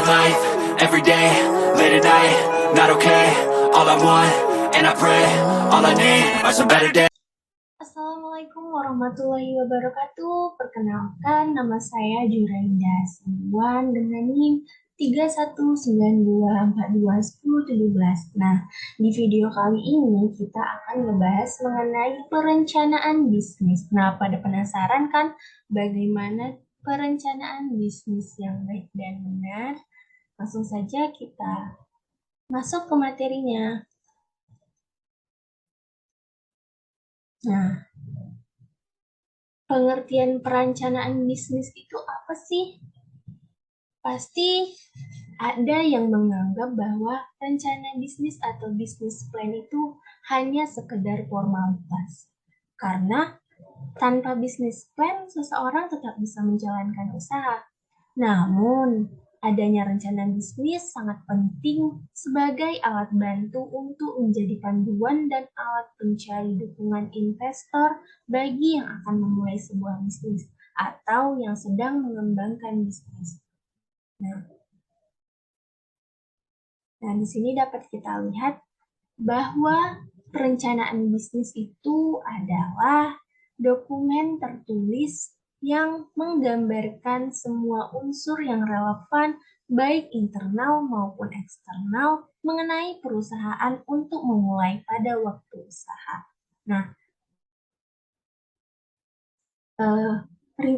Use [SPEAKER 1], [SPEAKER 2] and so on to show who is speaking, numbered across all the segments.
[SPEAKER 1] life, every day, late at night, not okay. All I want, and I pray, all I need are some better days.
[SPEAKER 2] Assalamualaikum warahmatullahi wabarakatuh. Perkenalkan, nama saya Juraida Siwan dengan NIM 3192421017. Nah, di video kali ini kita akan membahas mengenai perencanaan bisnis. Nah, pada penasaran kan bagaimana perencanaan bisnis yang baik dan benar? Langsung saja kita masuk ke materinya. Nah, pengertian perencanaan bisnis itu apa sih? Pasti ada yang menganggap bahwa rencana bisnis atau bisnis plan itu hanya sekedar formalitas. Karena tanpa bisnis plan, seseorang tetap bisa menjalankan usaha. Namun, adanya rencana bisnis sangat penting sebagai alat bantu untuk menjadi panduan dan alat pencari dukungan investor bagi yang akan memulai sebuah bisnis atau yang sedang mengembangkan bisnis. Nah, di sini dapat kita lihat bahwa perencanaan bisnis itu adalah dokumen tertulis yang menggambarkan semua unsur yang relevan baik internal maupun eksternal mengenai perusahaan untuk memulai pada waktu usaha. Nah,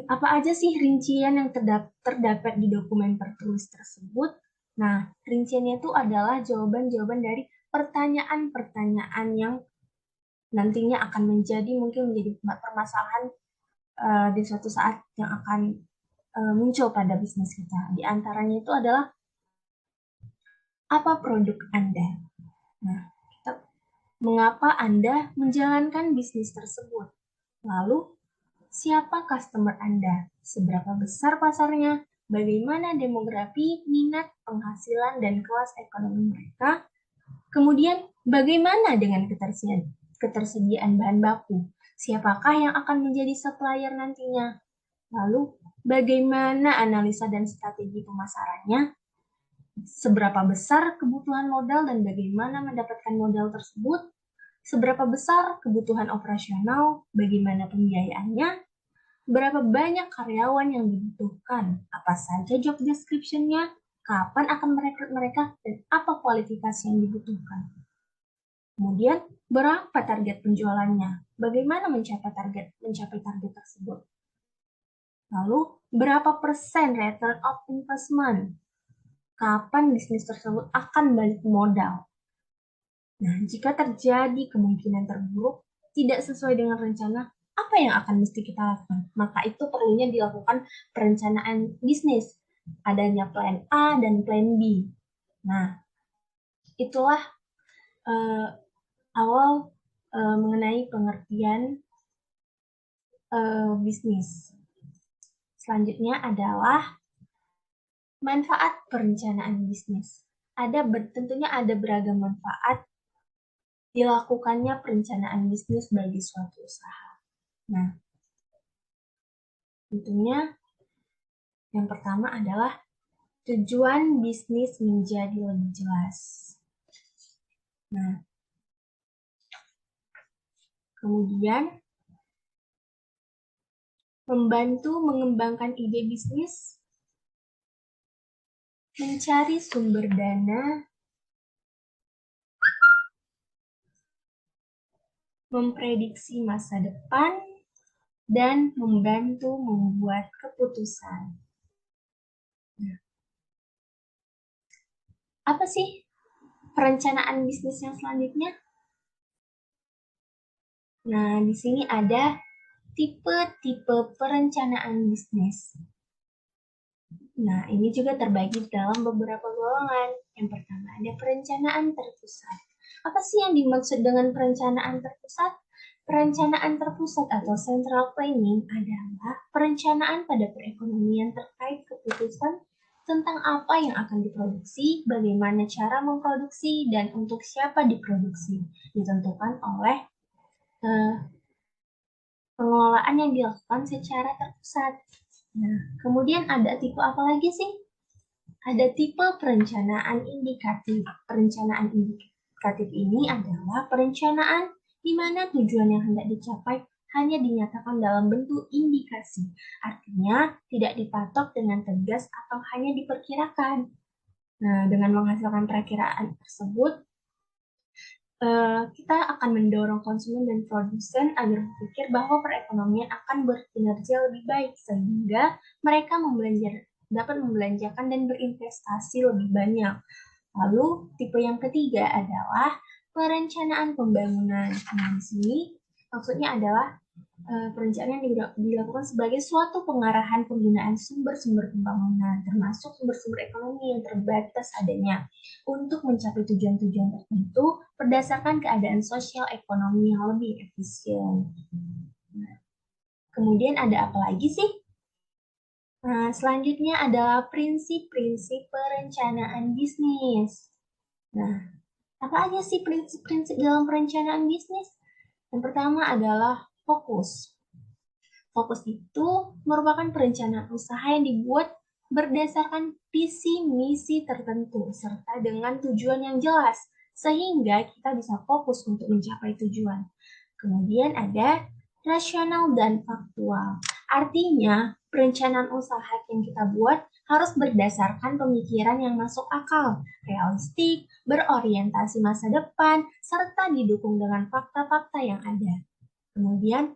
[SPEAKER 2] apa aja sih rincian yang terdapat di dokumen tertulis tersebut? Nah, rinciannya itu adalah jawaban-jawaban dari pertanyaan-pertanyaan yang nantinya akan mungkin menjadi permasalahan di suatu saat yang akan muncul pada bisnis kita. Di antaranya itu adalah apa produk Anda? Nah, mengapa Anda menjalankan bisnis tersebut? Lalu, siapa customer Anda? Seberapa besar pasarnya? Bagaimana demografi, minat, penghasilan, dan kelas ekonomi mereka? Kemudian, bagaimana dengan ketersediaan bahan baku? Siapakah yang akan menjadi supplier nantinya? Lalu, bagaimana analisa dan strategi pemasarannya? Seberapa besar kebutuhan modal dan bagaimana mendapatkan modal tersebut? Seberapa besar kebutuhan operasional? Bagaimana pembiayaannya? Berapa banyak karyawan yang dibutuhkan? Apa saja job description-nya? Kapan akan merekrut mereka? Dan apa kualifikasi yang dibutuhkan? Kemudian, berapa target penjualannya? Bagaimana mencapai target tersebut? Lalu, berapa persen return of investment? Kapan bisnis tersebut akan balik modal? Nah, jika terjadi kemungkinan terburuk, tidak sesuai dengan rencana, apa yang akan mesti kita lakukan? Maka itu perlunya dilakukan perencanaan bisnis. Adanya plan A dan plan B. Nah, itulah awal mengenai pengertian bisnis. Selanjutnya adalah manfaat perencanaan bisnis. Tentunya ada beragam manfaat dilakukannya perencanaan bisnis bagi suatu usaha. Nah, tentunya yang pertama adalah tujuan bisnis menjadi lebih jelas. Nah, kemudian membantu mengembangkan ide bisnis, mencari sumber dana, memprediksi masa depan, dan membantu membuat keputusan. Nah, apa sih perencanaan bisnis yang selanjutnya? Nah, di sini ada tipe-tipe perencanaan bisnis. Nah, ini juga terbagi dalam beberapa golongan. Yang pertama ada perencanaan terpusat. Apa sih yang dimaksud dengan perencanaan terpusat? Perencanaan terpusat atau central planning adalah perencanaan pada perekonomian terkait keputusan tentang apa yang akan diproduksi, bagaimana cara memproduksi, dan untuk siapa diproduksi. Ditentukan oleh pengelolaan yang dilakukan secara terpusat. Nah, kemudian ada tipe apa lagi sih? Ada tipe perencanaan indikatif. Perencanaan indikatif ini adalah perencanaan di mana tujuan yang hendak dicapai hanya dinyatakan dalam bentuk indikasi. Artinya, tidak dipatok dengan tegas atau hanya diperkirakan. Nah, dengan menghasilkan perakiraan tersebut, kita akan mendorong konsumen dan produsen agar berpikir bahwa perekonomian akan berkinerja lebih baik sehingga mereka dapat membelanjakan dan berinvestasi lebih banyak. Lalu tipe yang ketiga adalah perencanaan pembangunan. Nah, di sini maksudnya adalah perencanaan yang dilakukan sebagai suatu pengarahan penggunaan sumber-sumber pembangunan, termasuk sumber-sumber ekonomi yang terbatas adanya, untuk mencapai tujuan-tujuan tertentu berdasarkan keadaan sosial ekonomi yang lebih efisien. Kemudian ada apa lagi sih? Nah, selanjutnya adalah prinsip-prinsip perencanaan bisnis. Nah, apa aja sih prinsip-prinsip dalam perencanaan bisnis? Yang pertama adalah fokus. Fokus itu merupakan perencanaan usaha yang dibuat berdasarkan visi misi tertentu serta dengan tujuan yang jelas sehingga kita bisa fokus untuk mencapai tujuan. Kemudian ada rasional dan faktual. Artinya, perencanaan usaha yang kita buat harus berdasarkan pemikiran yang masuk akal, realistik, berorientasi masa depan, serta didukung dengan fakta-fakta yang ada. Kemudian,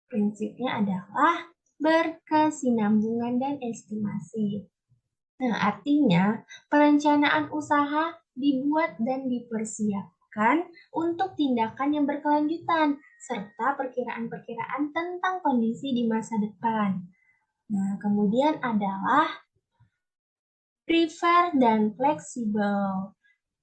[SPEAKER 2] prinsipnya adalah berkesinambungan dan estimasi. Nah, artinya perencanaan usaha dibuat dan dipersiapkan untuk tindakan yang berkelanjutan serta perkiraan-perkiraan tentang kondisi di masa depan. Nah, kemudian adalah prefer dan fleksibel.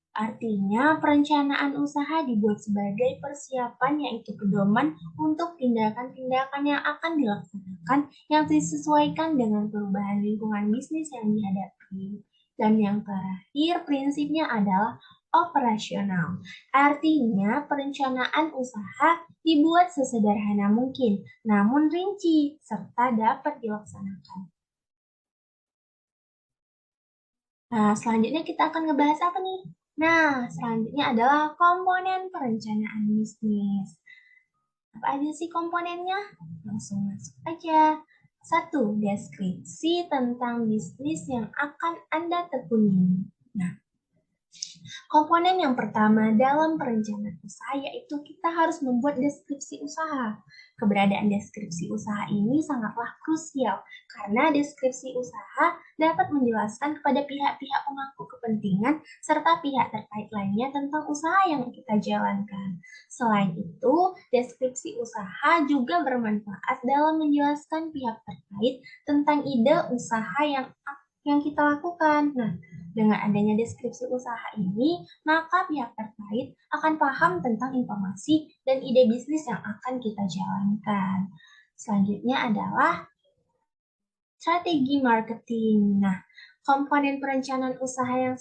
[SPEAKER 2] Artinya, perencanaan usaha dibuat sebagai persiapan yaitu pedoman untuk tindakan-tindakan yang akan dilaksanakan yang disesuaikan dengan perubahan lingkungan bisnis yang dihadapi. Dan yang terakhir, prinsipnya adalah operasional. Artinya, perencanaan usaha dibuat sesederhana mungkin, namun rinci, serta dapat dilaksanakan. Nah, selanjutnya kita akan ngebahas apa nih? Nah, selanjutnya adalah komponen perencanaan bisnis. Apa aja sih komponennya? Langsung masuk aja. 1. Deskripsi tentang bisnis yang akan Anda tekuni. Nah, komponen yang pertama dalam perencanaan usaha yaitu kita harus membuat deskripsi usaha. Keberadaan deskripsi usaha ini sangatlah krusial karena deskripsi usaha dapat menjelaskan kepada pihak-pihak pemangku kepentingan serta pihak terkait lainnya tentang usaha yang kita jalankan. Selain itu, deskripsi usaha juga bermanfaat dalam menjelaskan pihak terkait tentang ide usaha yang kita lakukan. Nah, dengan adanya deskripsi usaha ini, maka pihak terkait akan paham tentang informasi dan ide bisnis yang akan kita jalankan. Selanjutnya adalah strategi marketing. Nah, komponen perencanaan usaha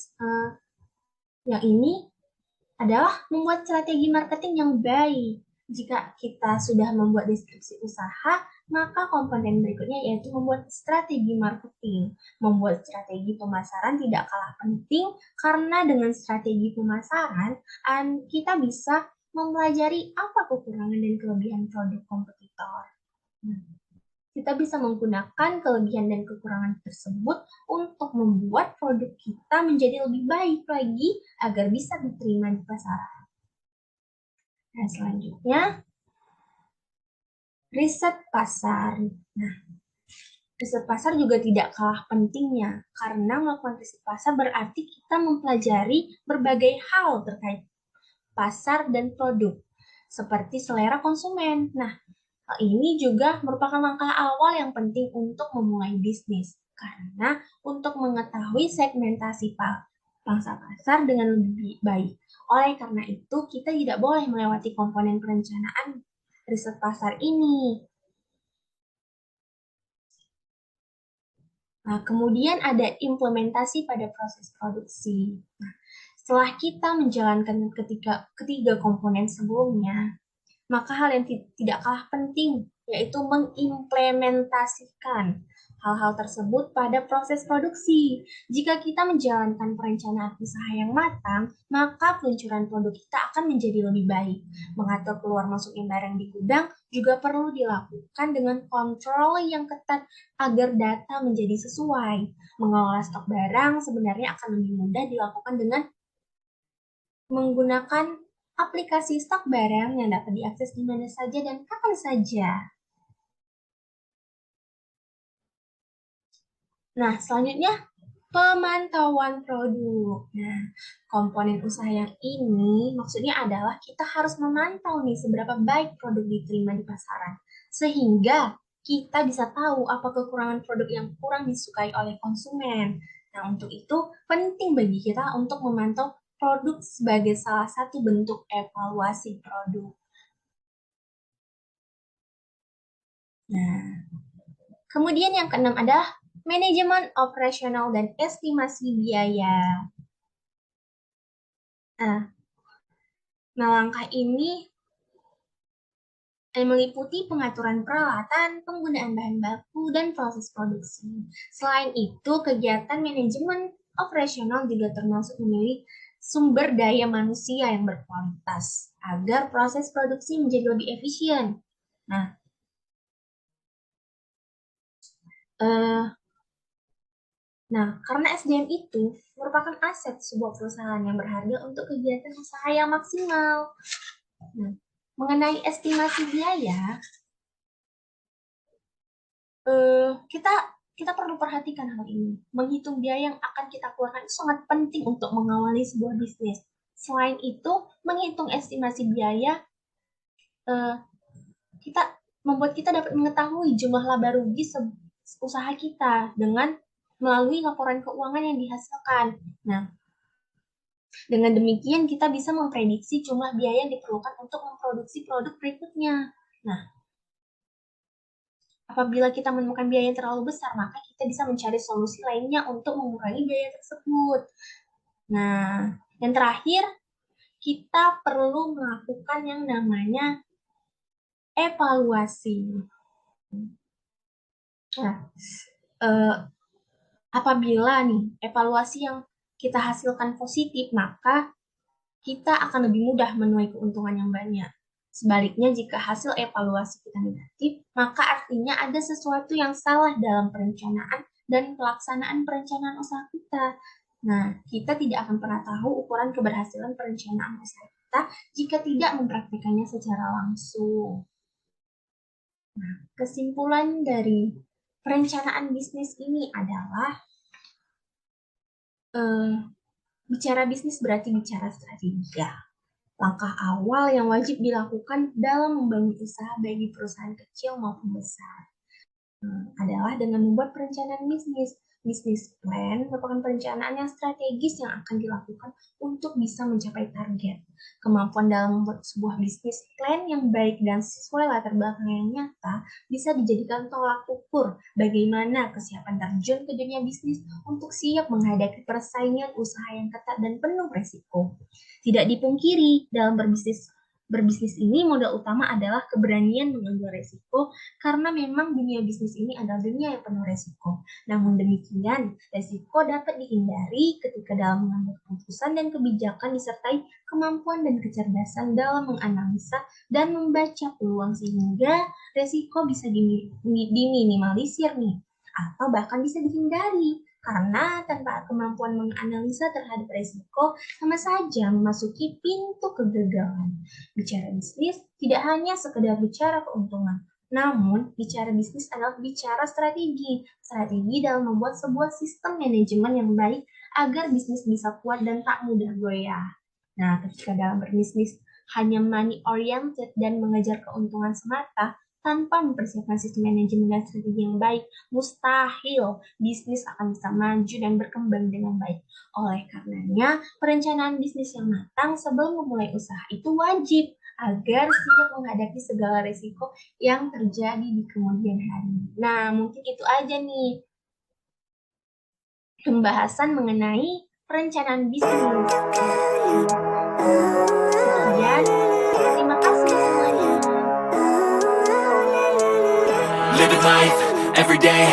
[SPEAKER 2] yang ini adalah membuat strategi marketing yang baik. Jika kita sudah membuat deskripsi usaha, maka komponen berikutnya yaitu membuat strategi marketing. Membuat strategi pemasaran tidak kalah penting karena dengan strategi pemasaran, kita bisa mempelajari apa kekurangan dan kelebihan produk kompetitor. Kita bisa menggunakan kelebihan dan kekurangan tersebut untuk membuat produk kita menjadi lebih baik lagi agar bisa diterima di pasaran. Nah, selanjutnya, riset pasar. Nah, riset pasar juga tidak kalah pentingnya, karena melakukan riset pasar berarti kita mempelajari berbagai hal terkait pasar dan produk, seperti selera konsumen. Nah, hal ini juga merupakan langkah awal yang penting untuk memulai bisnis, karena untuk mengetahui segmentasi pangsa pasar dengan lebih baik. Oleh karena itu, kita tidak boleh melewati komponen perencanaan riset pasar ini. Nah, kemudian ada implementasi pada proses produksi. Nah, setelah kita menjalankan ketiga komponen sebelumnya, maka hal yang tidak kalah penting yaitu mengimplementasikan. hal-hal tersebut pada proses produksi. Jika kita menjalankan perencanaan usaha yang matang, maka peluncuran produk kita akan menjadi lebih baik. Mengatur keluar masuknya barang di gudang juga perlu dilakukan dengan kontrol yang ketat agar data menjadi sesuai. Mengelola stok barang sebenarnya akan lebih mudah dilakukan dengan menggunakan aplikasi stok barang yang dapat diakses di mana saja dan kapan saja. Nah, selanjutnya pemantauan produk. Nah, komponen usaha yang ini maksudnya adalah kita harus memantau nih seberapa baik produk diterima di pasaran. Sehingga kita bisa tahu apa kekurangan produk yang kurang disukai oleh konsumen. Nah, untuk itu penting bagi kita untuk memantau produk sebagai salah satu bentuk evaluasi produk. Nah, kemudian yang keenam adalah manajemen operasional dan estimasi biaya. Nah, langkah ini meliputi pengaturan peralatan, penggunaan bahan baku, dan proses produksi. Selain itu, kegiatan manajemen operasional juga termasuk memilih sumber daya manusia yang berkualitas agar proses produksi menjadi lebih efisien. Nah, karena SDM itu merupakan aset sebuah perusahaan yang berharga untuk kegiatan usaha yang maksimal. Nah, mengenai estimasi biaya, kita perlu perhatikan hal ini. Menghitung biaya yang akan kita keluarkan itu sangat penting untuk mengawali sebuah bisnis. Selain itu, menghitung estimasi biaya kita membuat kita dapat mengetahui jumlah laba rugi usaha kita dengan melalui laporan keuangan yang dihasilkan. Nah, dengan demikian kita bisa memprediksi jumlah biaya yang diperlukan untuk memproduksi produk berikutnya. Nah, apabila kita menemukan biaya yang terlalu besar, maka kita bisa mencari solusi lainnya untuk mengurangi biaya tersebut. Nah, yang terakhir, kita perlu melakukan yang namanya evaluasi. Nah, apabila nih evaluasi yang kita hasilkan positif, maka kita akan lebih mudah menuai keuntungan yang banyak. Sebaliknya, jika hasil evaluasi kita negatif, maka artinya ada sesuatu yang salah dalam perencanaan dan pelaksanaan perencanaan usaha kita. Nah, kita tidak akan pernah tahu ukuran keberhasilan perencanaan usaha kita jika tidak mempraktikannya secara langsung. Nah, kesimpulan dari perencanaan bisnis ini adalah bicara bisnis berarti bicara strategi. Ya. Langkah awal yang wajib dilakukan dalam membangun usaha bagi perusahaan kecil maupun besar adalah dengan membuat perencanaan bisnis. Bisnis plan merupakan perencanaan yang strategis yang akan dilakukan untuk bisa mencapai target. Kemampuan dalam membuat sebuah bisnis plan yang baik dan sesuai latar belakang yang nyata bisa dijadikan tolak ukur bagaimana kesiapan terjun ke dunia bisnis untuk siap menghadapi persaingan usaha yang ketat dan penuh resiko. Tidak dipungkiri, dalam berbisnis ini modal utama adalah keberanian mengambil resiko karena memang dunia bisnis ini adalah dunia yang penuh resiko. Namun demikian, resiko dapat dihindari ketika dalam mengambil keputusan dan kebijakan disertai kemampuan dan kecerdasan dalam menganalisa dan membaca peluang sehingga resiko bisa diminimalisir nih atau bahkan bisa dihindari. Karena tanpa kemampuan menganalisa terhadap resiko, sama saja memasuki pintu kegagalan. Bicara bisnis tidak hanya sekedar bicara keuntungan, namun bicara bisnis adalah bicara strategi. Strategi dalam membuat sebuah sistem manajemen yang baik agar bisnis bisa kuat dan tak mudah goyah. Nah, ketika dalam berbisnis hanya money oriented dan mengejar keuntungan semata, tanpa mempersiapkan sistem manajemen dan strategi yang baik, mustahil bisnis akan bisa maju dan berkembang dengan baik. Oleh karenanya, perencanaan bisnis yang matang sebelum memulai usaha itu wajib agar siap menghadapi segala risiko yang terjadi di kemudian hari. Nah, mungkin itu aja nih pembahasan mengenai perencanaan bisnis. Sekian, terima kasih semuanya.
[SPEAKER 1] Living life every day